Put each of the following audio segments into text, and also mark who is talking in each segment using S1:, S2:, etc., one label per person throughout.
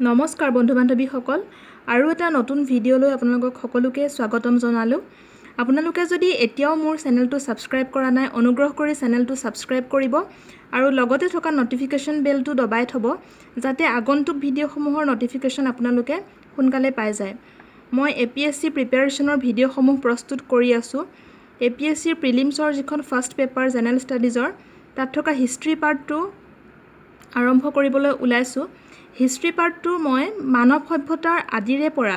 S1: নমস্কাৰ বন্ধু বান্ধৱীসকল আৰু এটা নতুন ভিডিঅ'লৈ আপোনালোকক সকলোকে স্বাগতম জনালোঁ। আপোনালোকে যদি এতিয়াও মোৰ চেনেলটো সাবস্ক্ৰাইব কৰা নাই অনুগ্ৰহ কৰি চেনেলটো সাবস্ক্ৰাইব কৰিব আৰু লগতে থকা নটিফিকেশ্যন বেলটো দবাই থব যাতে আগন্তুক ভিডিঅ'সমূহৰ নটিফিকেশ্যন আপোনালোকে সোনকালে পাই যায়। মই APSC প্ৰিপাৰেশ্যনৰ ভিডিঅ'সমূহ প্ৰস্তুত কৰি আছোঁ। APSC প্ৰিলিমছৰ যিখন ফাৰ্ষ্ট পেপাৰ জেনেৰেল ষ্টাডিজৰ তাত থকা হিষ্ট্ৰী পাৰ্টটো আৰম্ভ কৰিবলৈ ওলাইছোঁ। হিষ্ট্ৰী পাৰ্টটো মই মানৱ সভ্যতাৰ আদিৰে পৰা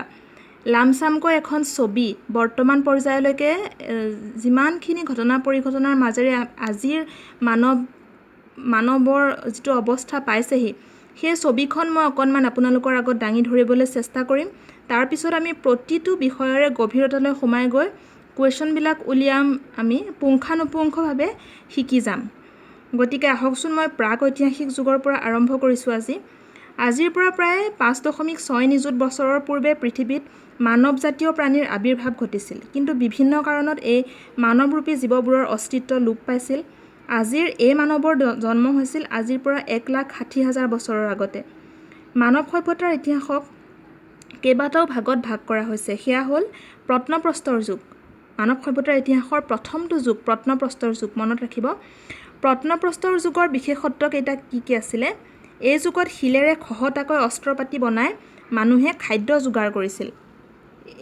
S1: লামচামকৈ এখন ছবি বৰ্তমান পৰ্যায়লৈকে যিমানখিনি ঘটনা পৰিঘটনাৰ মাজেৰে আজিৰ মানৱৰ যিটো অৱস্থা পাইছেহি সেই ছবিখন মই অকণমান আপোনালোকৰ আগত দাঙি ধৰিবলৈ চেষ্টা কৰিম। তাৰপিছত আমি প্ৰতিটো বিষয়ৰে গভীৰতালৈ সোমাই গৈ কুৱেশ্যনবিলাক উলিয়াম, আমি পুংখানুপুংখভাৱে শিকি যাম। গতিকে আহকচোন মই প্ৰাক ঐতিহাসিক যুগৰ পৰা আৰম্ভ কৰিছোঁ। আজিৰ পৰা প্ৰায় 5.6 নিযুত বছৰৰ পূৰ্বে পৃথিৱীত মানৱজাতীয় প্ৰাণীৰ আৱিৰ্ভাৱ ঘটিছিল, কিন্তু বিভিন্ন কাৰণত এই মানৱৰূপী জীৱবোৰৰ অস্তিত্ব লোপ পাইছিল। আজিৰ এই মানৱৰ জন্ম হৈছিল আজিৰ পৰা 1,60,000 বছৰৰ আগতে। মানৱ সভ্যতাৰ ইতিহাসক কেইবাটাও ভাগত ভাগ কৰা হৈছে। সেয়া হ'ল প্ৰত্নপ্ৰস্তৰ যুগ। মানৱ সভ্যতাৰ ইতিহাসৰ প্ৰথমটো যুগ প্ৰত্নপ্ৰস্তৰ যুগ। মনত ৰাখিব, প্ৰত্নপ্ৰস্তৰ যুগৰ বিশেষত্বকেইটা কি আছিলে? এই যুগত শিলেৰে খহটাকৈ অস্ত্ৰ পাতি বনাই মানুহে খাদ্য যোগাৰ কৰিছিল।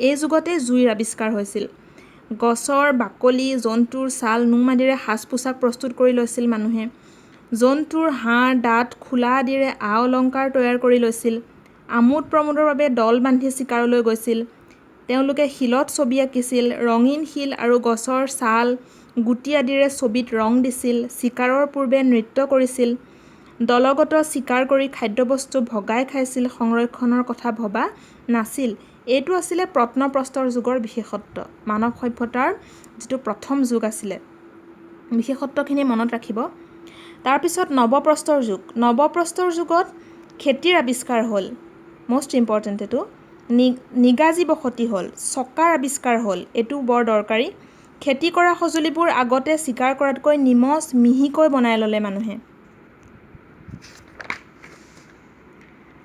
S1: এই যুগতে জুইৰ আৱিষ্কাৰ হৈছিল। গছৰ বাকলি, জন্তুৰ ছাল, নোম আদিৰে সাজ পোছাক প্ৰস্তুত কৰি লৈছিল মানুহে। জন্তুৰ হাড়, দাঁত, খোলা আদিৰে অলংকাৰ তৈয়াৰ কৰি লৈছিল। আমোদ প্ৰমোদৰ বাবে দল বান্ধি চিকাৰলৈ গৈছিল। তেওঁলোকে শিলত ছবি আঁকিছিল। ৰঙীন শিল আৰু গছৰ ছাল, গুটি আদিৰে ছবিত ৰং দিছিল। চিকাৰৰ পূৰ্বে নৃত্য কৰিছিল। দলগত চিকাৰ কৰি খাদ্যবস্তু ভগাই খাইছিল। সংৰক্ষণৰ কথা ভবা নাছিল। এইটো আছিলে প্ৰত্নপ্ৰস্তৰ যুগৰ বিশেষত্ব। মানৱ সভ্যতাৰ যিটো প্ৰথম যুগ আছিলে, বিশেষত্বখিনি মনত ৰাখিব। তাৰপিছত নৱপ্ৰস্তৰ যুগ। নৱপ্ৰস্তৰ যুগত খেতিৰ আৱিষ্কাৰ হ'ল, মষ্ট ইম্পৰ্টেণ্ট এইটো। নিগাজী বসতি হ'ল, চকাৰ আৱিষ্কাৰ হ'ল, এইটো বৰ দৰকাৰী। খেতি কৰা সঁজুলিবোৰ আগতে চিকাৰ কৰাতকৈ নিমজ মিহিকৈ বনাই ল'লে মানুহে।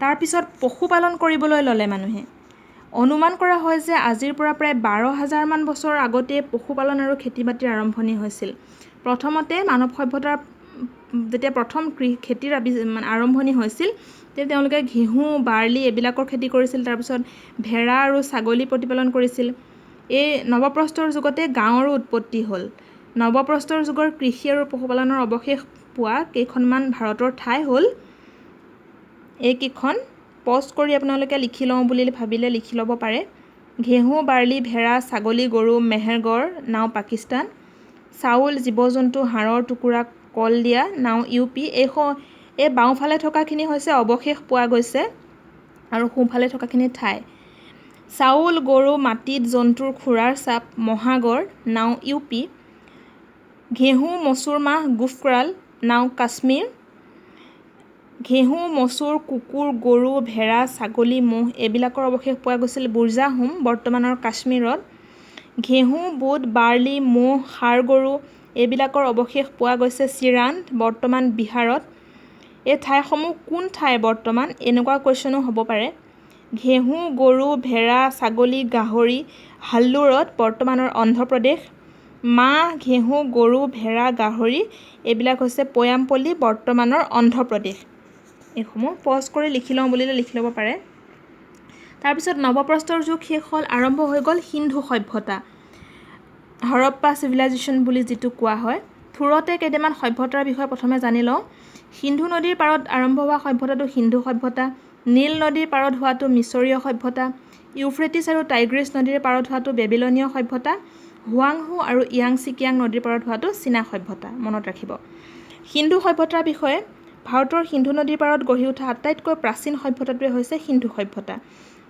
S1: তাৰপিছত পশুপালন কৰিবলৈ ল'লে মানুহে। অনুমান কৰা হয় যে আজিৰ পৰা প্ৰায় 12,000 মান বছৰ আগতে পশুপালন আৰু খেতি বাতিৰ আৰম্ভণি হৈছিল। প্ৰথমতে মানৱ সভ্যতাৰ যেতিয়া প্ৰথম খেতিৰ আৰম্ভণি হৈছিল তেতিয়া তেওঁলোকে ঘেঁহু, বাৰ্লি এইবিলাকৰ খেতি কৰিছিল। তাৰপিছত ভেড়া আৰু ছাগলী প্ৰতিপালন কৰিছিল। এই নৱপ্ৰস্তৰ যুগতে গাঁৱৰো উৎপত্তি হ'ল। নৱপ্ৰস্তৰ যুগৰ কৃষি আৰু পশুপালনৰ অৱশেষ পোৱা কেইখনমান ভাৰতৰ ঠাই হ'ল এইকেইখন। পজ কৰি আপোনালোকে লিখি লওঁ বুলি ভাবিলে লিখি ল'ব পাৰে। ঘেঁহু, বাৰ্লি, ভেড়া, ছাগলী, গৰু, মেহেৰগড় নাও পাকিস্তান। চাউল, জীৱ জন্তু, হাড়ৰ টুকুৰা, কলডিয়া নাও UP। এই বাওঁফালে থকাখিনি হৈছে অৱশেষ পোৱা গৈছে আৰু সোঁফালে থকাখিনি ঠাই। চাউল, গৰু, মাটিত জন্তুৰ খুৰাৰ চাপ, মহাগড় নাও UP। ঘেঁহু, মচুৰ মাহ, গুফ্ৰাল নাও কাশ্মীৰ। ঘেঁহু, মচুৰ, কুকুৰ, গৰু, ভেড়া, ছাগলী, ম'হ এইবিলাকৰ অৱশেষ পোৱা গৈছিল বুৰ্জাহোম বৰ্তমানৰ কাশ্মীৰত। ঘেঁহু, বুট, বাৰ্লি, ম'হ, ষাঁড় গৰু এইবিলাকৰ অৱশেষ পোৱা গৈছে চিৰান্দ বৰ্তমান বিহাৰত। এই ঠাইসমূহ কোন ঠাই বৰ্তমান? এনেকুৱা কুৱেশ্যনো হ'ব পাৰে। ঘেঁহু, গৰু, ভেড়া, ছাগলী, গাহৰি হাল্লুৰত বৰ্তমানৰ অন্ধ্ৰপ্ৰদেশ। মাহ, ঘেঁহু, গৰু, ভেড়া, গাহৰি এইবিলাক হৈছে পয়ামপল্লী বৰ্তমানৰ অন্ধ্ৰপ্ৰদেশ। এইসমূহ পজ কৰি লিখি লওঁ বুলিলে লিখি ল'ব পাৰে। তাৰপিছত নৱপ্ৰস্তৰ যুগ শেষ হ'ল, আৰম্ভ হৈ গ'ল সিন্ধু সভ্যতা, হৰপ্পা চিভিলাইজেশ্যন বুলি যিটো কোৱা হয়। থোৰতে কেইটামান সভ্যতাৰ বিষয়ে প্ৰথমে জানি লওঁ। সিন্ধু নদীৰ পাৰত আৰম্ভ হোৱা সভ্যতাটো সিন্ধু সভ্যতা। নীল নদীৰ পাৰত হোৱাটো মিছৰীয় সভ্যতা। ইউফ্ৰেটিছ আৰু টাইগ্ৰিছ নদীৰ পাৰত হোৱাটো বেবিলনীয় সভ্যতা। হুৱাংহো আৰু ইয়াংছিকিয়াং নদীৰ পাৰত হোৱাটো চীনা সভ্যতা। মনত ৰাখিব। সিন্ধু সভ্যতাৰ বিষয়ে ভাৰতৰ সিন্ধু নদীৰ পাৰত গঢ়ি উঠা আটাইতকৈ প্ৰাচীন সভ্যতাটোৱে হৈছে সিন্ধু সভ্যতা।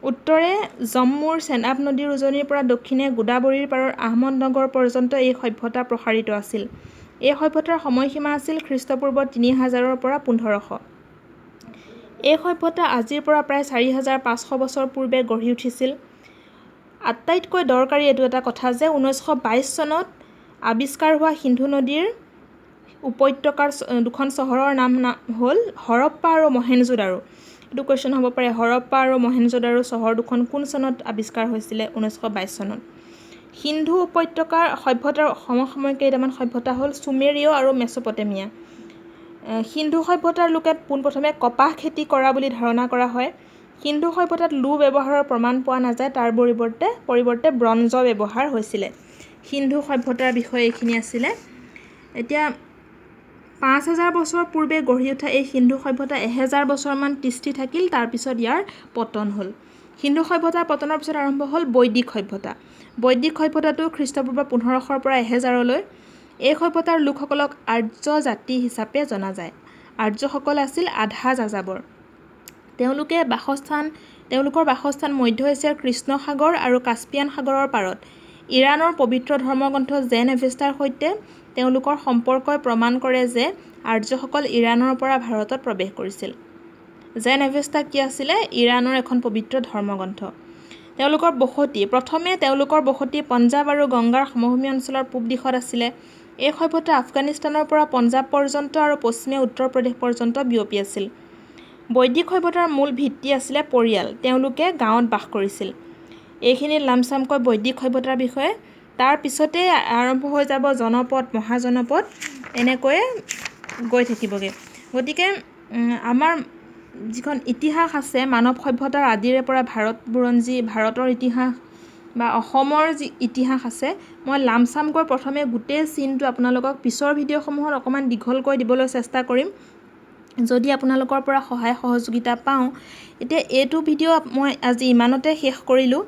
S1: উত্তৰে জম্মুৰ চেনাব নদীৰ উজনিৰ পৰা দক্ষিণে গোদাবৰীৰ পাৰৰ আহমদনগৰ পৰ্যন্ত এই সভ্যতা প্ৰসাৰিত আছিল। এই সভ্যতাৰ সময়সীমা আছিল খ্ৰীষ্টপূৰ্ব 3000 পৰা 1500। এই সভ্যতা আজিৰ পৰা প্ৰায় 4500 বছৰ পূৰ্বে গঢ়ি উঠিছিল। আটাইতকৈ দৰকাৰী এইটো এটা কথা যে 1922 চনত আৱিষ্কাৰ হোৱা সিন্ধু নদীৰ উপত্যকাৰ দুখন চহৰৰ নাম হ'ল হৰপ্পা আৰু মহেঞ্জোদাৰো। এইটো কুৱেশ্যন হ'ব পাৰে হৰপ্পা আৰু মহেঞ্জোদাৰো চহৰ দুখন কোন চনত আৱিষ্কাৰ হৈছিলে 1922 চনত সিন্ধু উপত্যকাৰ সভ্যতাৰ সমসাময়িক কেইটামান সভ্যতা হ'ল চুমেৰীয় আৰু মেচপটেমিয়া সিন্ধু সভ্যতাৰ লোকে পোনপ্ৰথমে কপাহ খেতি কৰা বুলি ধাৰণা কৰা হয় সিন্ধু সভ্যতাত লো ব্যৱহাৰৰ প্ৰমাণ পোৱা নাযায় তাৰ পৰিৱৰ্তে ব্ৰঞ্জ ব্যৱহাৰ হৈছিলে সিন্ধু সভ্যতাৰ বিষয়ে এইখিনি আছিলে এতিয়া 5000 বছৰ পূৰ্বে গঢ়ি উঠা এই সিন্ধু সভ্যতা 1000 বছৰমান তিষ্ঠি থাকিল তাৰপিছত ইয়াৰ পতন হ'ল সিন্ধু সভ্যতাৰ পতনৰ পিছত আৰম্ভ হ'ল বৈদিক সভ্যতাটো খ্ৰীষ্টপূৰ্ব 1500ৰ পৰা 1000লৈ এই সভ্যতাৰ লোকসকলক আৰ্য জাতি হিচাপে জনা যায় আৰ্যসকল আছিল আধা যাযাবৰ তেওঁলোকৰ বাসস্থান মধ্য এছিয়াৰ কৃষ্ণ সাগৰ আৰু কাস্পিয়ান সাগৰৰ পাৰত ইৰাণৰ পবিত্ৰ ধৰ্মগ্ৰন্থ জেন এভেষ্টাৰ সৈতে তেওঁলোকৰ সম্পৰ্কই প্ৰমাণ কৰে যে আৰ্যসকল ইৰাণৰ পৰা ভাৰতত প্ৰৱেশ কৰিছিল জেন এভেষ্টা কি আছিলে ইৰাণৰ এখন পবিত্ৰ ধৰ্মগ্ৰন্থ প্ৰথমে তেওঁলোকৰ বসতি পঞ্জাৱ আৰু গংগাৰ সমভূমি অঞ্চলৰ পূব দিশত আছিলে এই সভ্যতা আফগানিস্তানৰ পৰা পঞ্জাৱ পৰ্যন্ত আৰু পশ্চিমে উত্তৰ প্ৰদেশ পৰ্যন্ত বিয়পি আছিল বৈদিক সভ্যতাৰ মূল ভিত্তি আছিলে পৰিয়াল তেওঁলোকে গাঁৱত বাস কৰিছিল এইখিনি লামচামকৈ বৈদিক সভ্যতাৰ বিষয়ে তাৰ পিছতে আৰম্ভ হৈ যাব জনপদ মহাজনপদ এনেকৈয়ে গৈ থাকিবগে গতিকে আমাৰ যিখন ইতিহাস আছে মানৱ সভ্যতাৰ আদিৰে পৰা ভাৰত বুৰঞ্জী ভাৰতৰ ইতিহাস বা অসমৰ যি ইতিহাস আছে মই লামচামকৈ প্ৰথমে গোটেই চিনটো আপোনালোকক পিছৰ ভিডিঅ'সমূহত অকণমান দীঘলকৈ দিবলৈ চেষ্টা কৰিম যদি আপোনালোকৰ পৰা সহায় সহযোগিতা পাওঁ এতিয়া এইটো ভিডিঅ' মই আজি ইমানতে শেষ কৰিলোঁ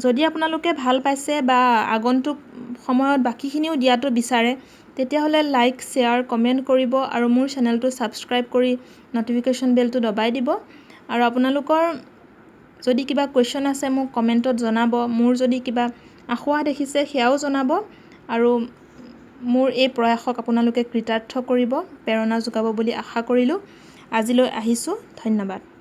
S1: যদি আপোনালোকে ভাল পাইছে বা আগন্তুক সময়ত বাকীখিনিও দিয়াটো বিচাৰে তেতিয়াহ'লে লাইক শ্বেয়াৰ কমেণ্ট কৰিব আৰু মোৰ চেনেলটো ছাবস্ক্ৰাইব কৰি নটিফিকেশ্যন বেলটো দবাই দিব আৰু আপোনালোকৰ যদি কিবা কুৱেশ্যন আছে মোক কমেণ্টত জনাব মোৰ যদি কিবা আখুৱা দেখিছে সেয়াও জনাব আৰু মোৰ এই প্ৰয়াসক আপোনালোকে কৃতাৰ্থ কৰিব প্ৰেৰণা যোগাব বুলি আশা কৰিলোঁ আজিলৈ আহিছোঁ ধন্যবাদ